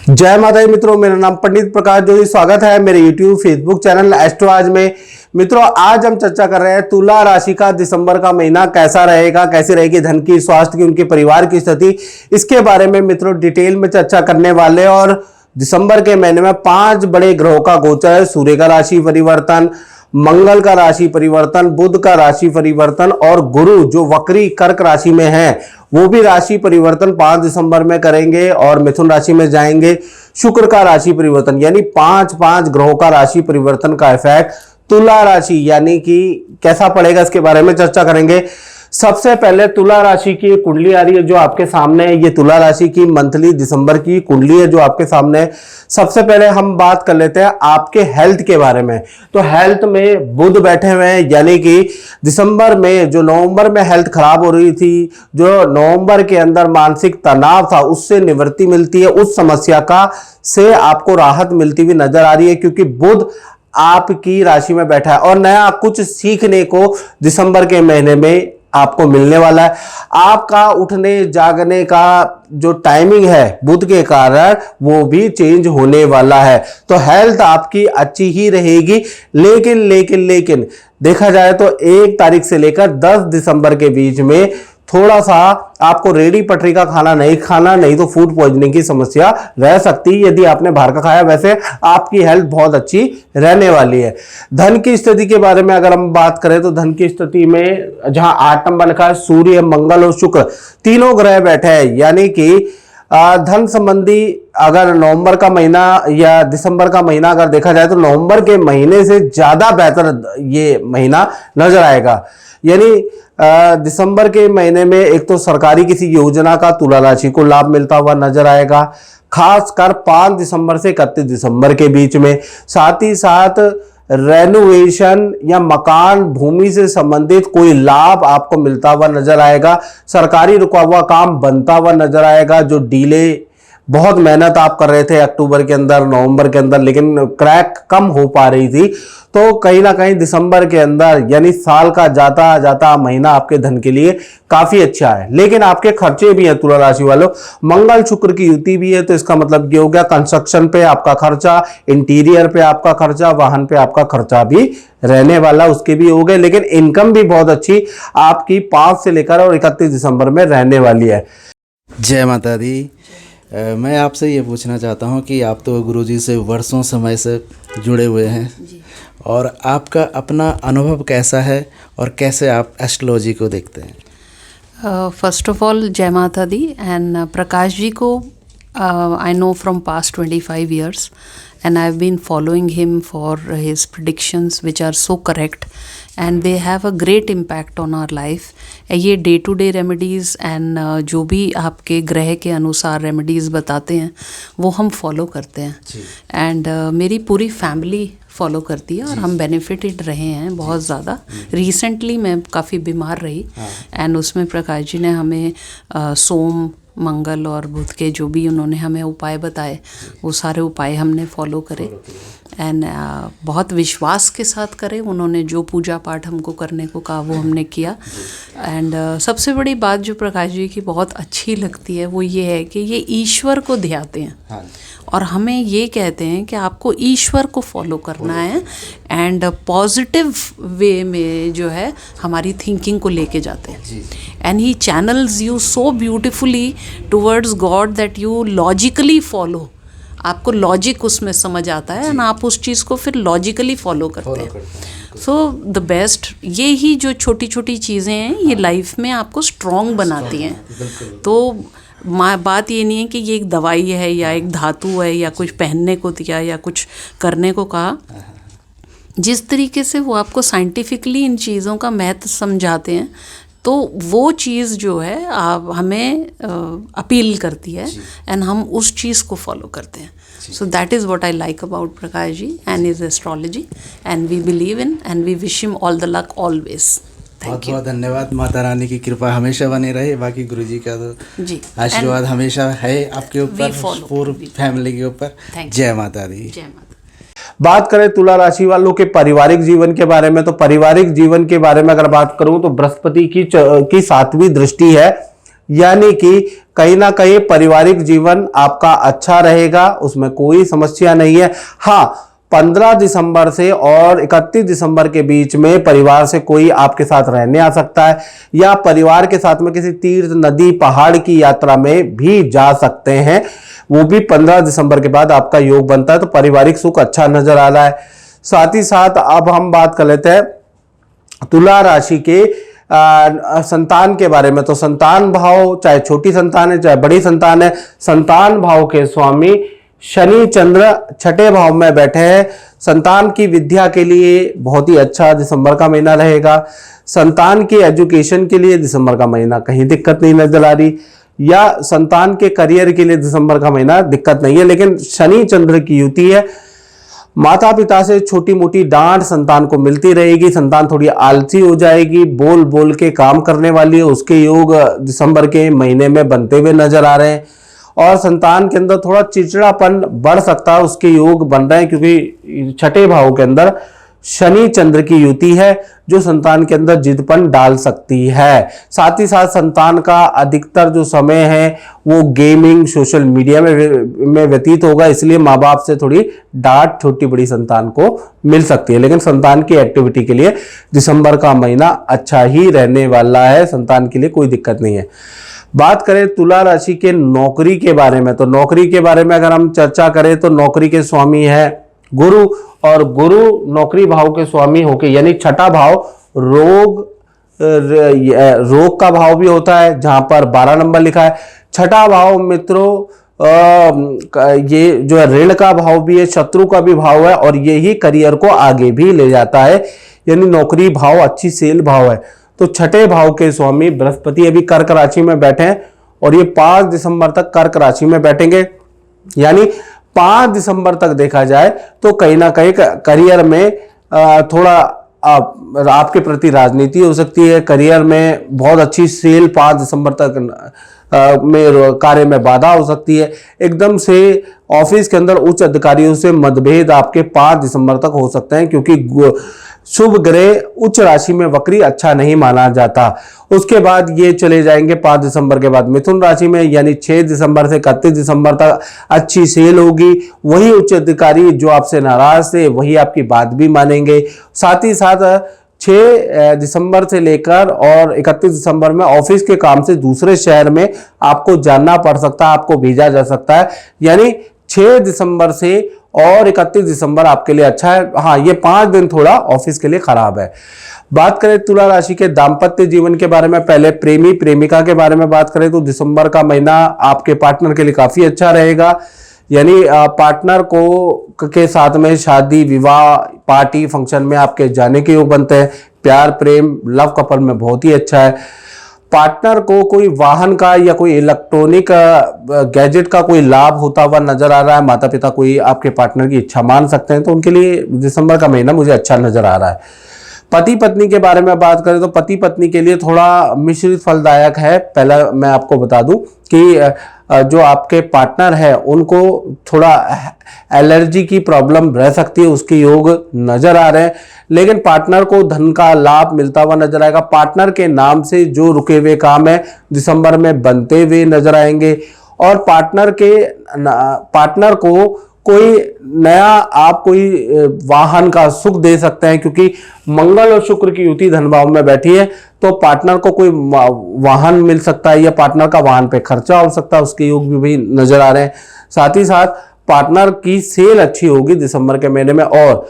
जय माता दी मित्रों, मेरा नाम पंडित प्रकाश जोशी। स्वागत है मेरे YouTube फेसबुक चैनल एस्ट्रो आज में। मित्रों, आज हम चर्चा कर रहे हैं तुला राशि का दिसंबर का महीना कैसा रहेगा, कैसे रहेगी धन की, स्वास्थ्य की, उनके परिवार की स्थिति, इसके बारे में मित्रों डिटेल में चर्चा करने वाले। और दिसंबर के महीने में 5 बड़े ग्रहों का गोचर है। सूर्य का राशि परिवर्तन, मंगल का राशि परिवर्तन, बुध का राशि परिवर्तन और गुरु जो वक्री कर्क राशि में है वो भी राशि परिवर्तन 5 दिसंबर में करेंगे और मिथुन राशि में जाएंगे। शुक्र का राशि परिवर्तन यानी 5 ग्रहों का राशि परिवर्तन का इफेक्ट तुला राशि यानी कि कैसा पड़ेगा, इसके बारे में चर्चा करेंगे। सबसे पहले तुला राशि की कुंडली आ रही है जो आपके सामने है। ये तुला राशि की मंथली दिसंबर की कुंडली है जो आपके सामने है। सबसे पहले हम बात कर लेते हैं आपके हेल्थ के बारे में। तो हेल्थ में बुध बैठे हुए हैं यानी कि दिसंबर में जो नवंबर में हेल्थ खराब हो रही थी, जो नवंबर के अंदर मानसिक तनाव था, उससे निवृत्ति मिलती है। उस समस्या का से आपको राहत मिलती हुई नजर आ रही है क्योंकि बुध आपकी राशि में बैठा है और नया कुछ सीखने को दिसंबर के महीने में आपको मिलने वाला है। आपका उठने जागने का जो टाइमिंग है बुध के कारण वो भी चेंज होने वाला है। तो हेल्थ आपकी अच्छी ही रहेगी, लेकिन देखा जाए तो 1 तारीख से लेकर 10 दिसंबर के बीच में थोड़ा सा आपको रेडी पटरी का खाना नहीं खाना, नहीं तो फूड पॉइजनिंग की समस्या रह सकती है यदि आपने बाहर का खाया। वैसे आपकी हेल्थ बहुत अच्छी रहने वाली है। धन की स्थिति के बारे में अगर हम बात करें तो धन की स्थिति में जहां 8 नंबर लिखा है, सूर्य, मंगल और शुक्र तीनों ग्रह बैठे हैं यानी कि धन संबंधी अगर नवंबर का महीना या दिसंबर का महीना अगर देखा जाए तो नवंबर के महीने से ज्यादा बेहतर ये महीना नजर आएगा। यानी दिसंबर के महीने में एक तो सरकारी किसी योजना का तुला राशि को लाभ मिलता हुआ नजर आएगा, खासकर 5 दिसंबर से 31 दिसंबर के बीच में। साथ ही साथ रेनोवेशन या मकान भूमि से संबंधित कोई लाभ आपको मिलता हुआ नजर आएगा। सरकारी रुका हुआ काम बनता हुआ नजर आएगा। जो डीले बहुत मेहनत आप कर रहे थे अक्टूबर के अंदर, नवंबर के अंदर, लेकिन क्रैक कम हो पा रही थी, तो कहीं ना कहीं दिसंबर के अंदर यानी साल का जाता जाता महीना आपके धन के लिए काफी अच्छा है। लेकिन आपके खर्चे भी हैं तुला राशि वालों। मंगल शुक्र की युति भी है तो इसका मतलब ये हो गया कंस्ट्रक्शन पे आपका खर्चा, इंटीरियर पे आपका खर्चा, वाहन पे आपका खर्चा भी रहने वाला, उसके भी हो गए। लेकिन इनकम भी बहुत अच्छी आपकी 5 से लेकर और 31 दिसंबर में रहने वाली है। जय माता दी। मैं आपसे ये पूछना चाहता हूँ कि आप तो गुरुजी से वर्षों समय से जुड़े हुए हैं और आपका अपना अनुभव कैसा है और कैसे आप एस्ट्रोलॉजी को देखते हैं? फर्स्ट ऑफ ऑल जय माता दी। एंड प्रकाश जी को I know from past 25 years and I've been following him for his predictions which are so correct and they have a great impact on our life. ये day to day remedies and जो भी आपके ग्रह के अनुसार remedies बताते हैं वो हम फॉलो करते हैं एंड मेरी पूरी फैमिली फॉलो करती है और हम बेनिफिटेड रहे हैं बहुत ज़्यादा। रिसेंटली मैं काफ़ी बीमार रही एंड उसमें प्रकाश जी ने हमें सोम, मंगल और बुध के जो भी उन्होंने हमें उपाय बताए वो सारे उपाय हमने फॉलो करे एंड बहुत विश्वास के साथ करे। उन्होंने जो पूजा पाठ हमको करने को कहा वो हमने किया एंड सबसे बड़ी बात जो प्रकाश जी की बहुत अच्छी लगती है वो ये है कि ये ईश्वर को ध्याते हैं और हमें ये कहते हैं कि आपको ईश्वर को फॉलो करना है एंड पॉजिटिव वे में जो है हमारी थिंकिंग को लेके जाते हैं and he channels you so beautifully towards God that you logically follow. आपको लॉजिक उसमें समझ आता है एंड आप उस चीज़ को फिर लॉजिकली फॉलो करते हैं। सो द बेस्ट ये ही जो छोटी छोटी चीज़ें हैं ये लाइफ में आपको स्ट्रॉन्ग बनाती हैं। तो बात ये नहीं है कि ये एक दवाई है या एक धातु है या कुछ पहनने को दिया या कुछ करने को कहा। जिस तरीके से वो आपको साइंटिफिकली इन चीज़ों का महत्व समझाते हैं तो वो चीज़ जो है आप हमें अपील करती है एंड हम उस चीज़ को फॉलो करते हैं। So that is what I like about Prakash ji and his astrology and we believe in and we wish him all the luck always. बहुत बहुत धन्यवाद। माता रानी की कृपा हमेशा बनी रहे। बाकी गुरुजी का तो जी आशीर्वाद हमेशा है आपके ऊपर, पूरी फैमिली के ऊपर। जय माता दी। जय माता। बात करें तुला राशि वालों के पारिवारिक जीवन के बारे में तो पारिवारिक जीवन के बारे में अगर बात करूं तो बृहस्पति की 7वीं दृष्टि है यानी कि कहीं ना कहीं पारिवारिक जीवन आपका अच्छा रहेगा, उसमें कोई समस्या नहीं है। हाँ, 15 दिसंबर से और 31 दिसंबर के बीच में परिवार से कोई आपके साथ रहने आ सकता है, या परिवार के साथ में किसी तीर्थ, नदी, पहाड़ की यात्रा में भी जा सकते हैं। वो भी 15 दिसंबर के बाद आपका योग बनता है, तो पारिवारिक सुख अच्छा नजर आ रहा है। साथ ही साथ अब हम बात कर लेते हैं तुला राशि के संतान के बारे में। तो संतान भाव, चाहे छोटी संतान है चाहे बड़ी संतान है, संतान भाव के स्वामी शनि चंद्र छठे भाव में बैठे हैं। संतान की विद्या के लिए बहुत ही अच्छा दिसंबर का महीना रहेगा। संतान की एजुकेशन के लिए दिसंबर का महीना कहीं दिक्कत नहीं नजर आ रही, या संतान के करियर के लिए दिसंबर का महीना दिक्कत नहीं है। लेकिन शनि चंद्र की युति है, माता पिता से छोटी मोटी डांट संतान को मिलती रहेगी, संतान थोड़ी आलसी हो जाएगी, बोल बोल के काम करने वाली है, उसके योग दिसंबर के महीने में बनते हुए नजर आ रहे हैं। और संतान के अंदर थोड़ा चिड़चिड़ापन बढ़ सकता है, उसके योग बन रहे हैं, क्योंकि छठे भाव के अंदर शनि चंद्र की युति है जो संतान के अंदर जिदपन डाल सकती है। साथ ही साथ संतान का अधिकतर जो समय है वो गेमिंग, सोशल मीडिया में व्यतीत होगा, इसलिए माँ बाप से थोड़ी डांट छोटी बड़ी संतान को मिल सकती है। लेकिन संतान की एक्टिविटी के लिए दिसंबर का महीना अच्छा ही रहने वाला है, संतान के लिए कोई दिक्कत नहीं है। बात करें तुला राशि के नौकरी के बारे में, तो नौकरी के बारे में अगर हम चर्चा करें तो नौकरी के स्वामी है गुरु, और गुरु नौकरी भाव के स्वामी होके, यानी छठा भाव रोग का भाव भी होता है, जहां पर 12 नंबर लिखा है। छठा भाव मित्रों ये जो है ऋण का भाव भी है, शत्रु का भी भाव है, और यही करियर को आगे भी ले जाता है, यानी नौकरी भाव अच्छी सेल भाव है। तो छठे भाव के स्वामी बृहस्पति अभी कर्क राशि में बैठे हैं, और ये 5 दिसंबर तक कर्क राशि में बैठेंगे, यानी 5 दिसंबर तक देखा जाए तो कहीं ना कहीं करियर में थोड़ा आपके प्रति राजनीति हो सकती है, करियर में बहुत अच्छी सेल 5 दिसंबर तक में कार्य में बाधा हो सकती है। एकदम से ऑफिस के अंदर उच्च अधिकारियों से मतभेद आपके 5 दिसंबर तक हो सकते हैं, क्योंकि शुभ ग्रह उच्च राशि में वक्री अच्छा नहीं माना जाता। उसके बाद ये चले जाएंगे 5 दिसंबर के बाद मिथुन राशि में, यानी 6 दिसंबर से 31 दिसंबर तक अच्छी सेल होगी। वही उच्च अधिकारी जो आपसे नाराज थे वही आपकी बात भी मानेंगे। साथ ही साथ 6 दिसंबर से लेकर और 31 दिसंबर में ऑफिस के काम से दूसरे शहर में आपको जाना पड़ सकता है, आपको भेजा जा सकता है, यानी 6 दिसंबर से और 31 दिसंबर आपके लिए अच्छा है। हाँ, ये 5 दिन थोड़ा ऑफिस के लिए खराब है। बात करें तुला राशि के दाम्पत्य जीवन के बारे में, पहले प्रेमी प्रेमिका के बारे में बात करें तो दिसंबर का महीना आपके पार्टनर के लिए काफी अच्छा रहेगा, यानी पार्टनर को के साथ में शादी, विवाह, पार्टी, फंक्शन में आपके जाने के योग बनते हैं। प्यार, प्रेम, लव कपल में बहुत ही अच्छा है। पार्टनर को कोई वाहन का या कोई इलेक्ट्रॉनिक गैजेट का कोई लाभ होता हुआ नजर आ रहा है। माता पिता कोई आपके पार्टनर की इच्छा मान सकते हैं, तो उनके लिए दिसंबर का महीना मुझे अच्छा नजर आ रहा है। पति पत्नी के बारे में बात करें तो पति पत्नी के लिए थोड़ा मिश्रित फलदायक है। पहला मैं आपको बता दूं कि जो आपके पार्टनर है उनको थोड़ा एलर्जी की प्रॉब्लम रह सकती है, उसके योग नजर आ रहे हैं। लेकिन पार्टनर को धन का लाभ मिलता हुआ नजर आएगा। पार्टनर के नाम से जो रुके हुए काम है दिसंबर में बनते हुए नजर आएंगे, और पार्टनर को कोई नया आप कोई वाहन का सुख दे सकते हैं, क्योंकि मंगल और शुक्र की युति धन भाव में बैठी है, तो पार्टनर को कोई वाहन मिल सकता है या पार्टनर का वाहन पे खर्चा हो सकता है, उसके योग भी नजर आ रहे हैं। साथ ही साथ पार्टनर की सेल अच्छी होगी दिसंबर के महीने में, और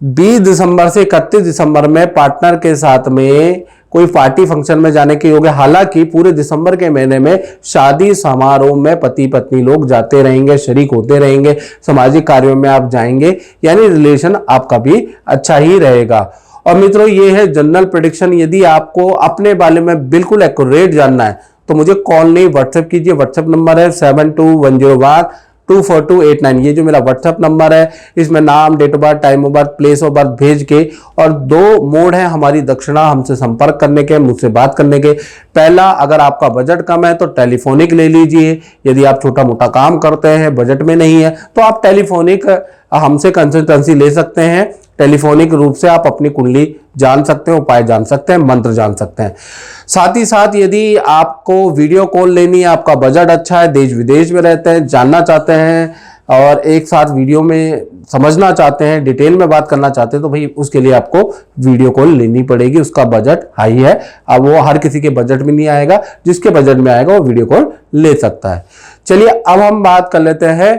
20 दिसंबर से 31 दिसंबर में पार्टनर के साथ में कोई पार्टी फंक्शन में जाने के योग है। हालांकि पूरे दिसंबर के महीने में शादी समारोह में पति पत्नी लोग जाते रहेंगे, शरीक होते रहेंगे, सामाजिक कार्यों में आप जाएंगे, यानी रिलेशन आपका भी अच्छा ही रहेगा। और मित्रों, ये है जनरल प्रेडिक्शन। यदि आपको अपने बारे में बिल्कुल एक्यूरेट जानना है तो मुझे कॉल नहीं, व्हाट्सएप कीजिए। व्हाट्सएप नंबर है 7210124289। ये जो मेरा व्हाट्सएप नंबर है, इसमें नाम, date of birth, time of birth, place of birth भेज के, और 2 मोड है हमारी दक्षिणा हमसे संपर्क करने के, मुझसे बात करने के। पहला, अगर आपका बजट कम है तो टेलीफोनिक ले लीजिए। यदि आप छोटा मोटा काम करते हैं, बजट में नहीं है, तो आप टेलीफोनिक हमसे कंसल्टेंसी ले सकते हैं। टेलीफोनिक रूप से आप अपनी कुंडली जान सकते हैं, उपाय जान सकते हैं, मंत्र जान सकते हैं। साथ ही साथ यदि आपको वीडियो कॉल लेनी है, आपका बजट अच्छा है, देश विदेश में रहते हैं, जानना चाहते हैं और एक साथ वीडियो में समझना चाहते हैं, डिटेल में बात करना चाहते हैं, तो भाई उसके लिए आपको वीडियो कॉल लेनी पड़ेगी। उसका बजट हाई है, अब वो हर किसी के बजट में नहीं आएगा, जिसके बजट में आएगा वो वीडियो कॉल ले सकता है। चलिए अब हम बात कर लेते हैं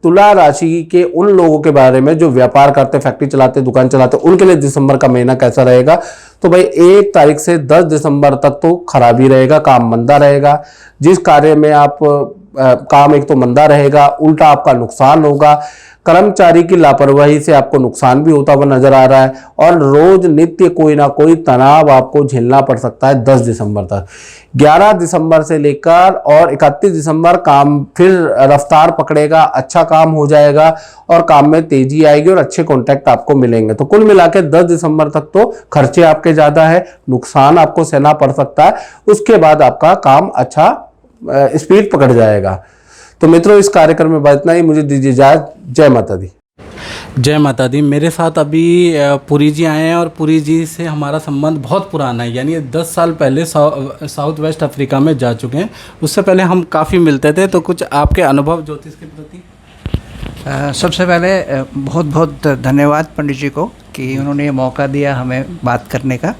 तुला राशि के उन लोगों के बारे में जो व्यापार करते, फैक्ट्री चलाते, दुकान चलाते, उनके लिए दिसंबर का महीना कैसा रहेगा। तो भाई 1 तारीख से 10 दिसंबर तक तो खराब ही रहेगा, काम मंदा रहेगा। जिस कार्य में आप काम एक तो मंदा रहेगा, उल्टा आपका नुकसान होगा। कर्मचारी की लापरवाही से आपको नुकसान भी होता हुआ नजर आ रहा है और रोज नित्य कोई ना कोई तनाव आपको झेलना पड़ सकता है 10 दिसंबर तक। 11 दिसंबर से लेकर और 31 दिसंबर काम फिर रफ्तार पकड़ेगा, अच्छा काम हो जाएगा और काम में तेजी आएगी और अच्छे कॉन्टैक्ट आपको मिलेंगे। तो कुल मिला के 10 दिसंबर तक तो खर्चे आपके ज्यादा है, नुकसान आपको सहना पड़ सकता है। उसके बाद आपका काम अच्छा स्पीड पकड़ जाएगा। तो मित्रों, इस कार्यक्रम में बस इतना ही। मुझे दीजिए इजाजत। जय माता दी। जय माता दी। मेरे साथ अभी पुरी जी आए हैं और पुरी जी से हमारा संबंध बहुत पुराना है, यानी 10 साल पहले साउथ वेस्ट अफ्रीका में जा चुके हैं। उससे पहले हम काफ़ी मिलते थे। तो कुछ आपके अनुभव ज्योतिष के प्रति। सबसे पहले बहुत बहुत धन्यवाद पंडित जी को कि उन्होंने ये मौका दिया हमें बात करने का।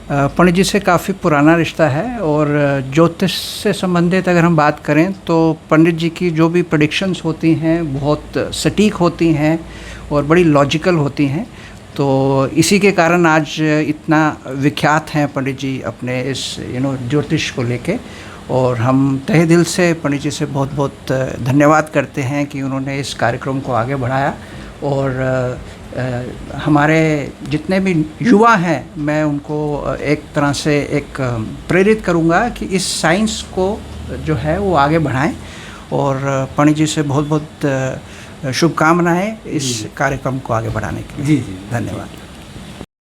पंडित जी से काफ़ी पुराना रिश्ता है और ज्योतिष से संबंधित अगर हम बात करें तो पंडित जी की जो भी प्रेडिक्शंस होती हैं बहुत सटीक होती हैं और बड़ी लॉजिकल होती हैं। तो इसी के कारण आज इतना विख्यात हैं पंडित जी अपने इस ज्योतिष को लेके। और हम तहे दिल से पंडित जी से बहुत बहुत धन्यवाद करते हैं कि उन्होंने इस कार्यक्रम को आगे बढ़ाया। और हमारे जितने भी युवा हैं मैं उनको एक तरह से एक प्रेरित करूंगा कि इस साइंस को जो है वो आगे बढ़ाएं। और पंडित जी से बहुत बहुत शुभकामनाएं इस कार्यक्रम को आगे बढ़ाने के लिए। जी। धन्यवाद।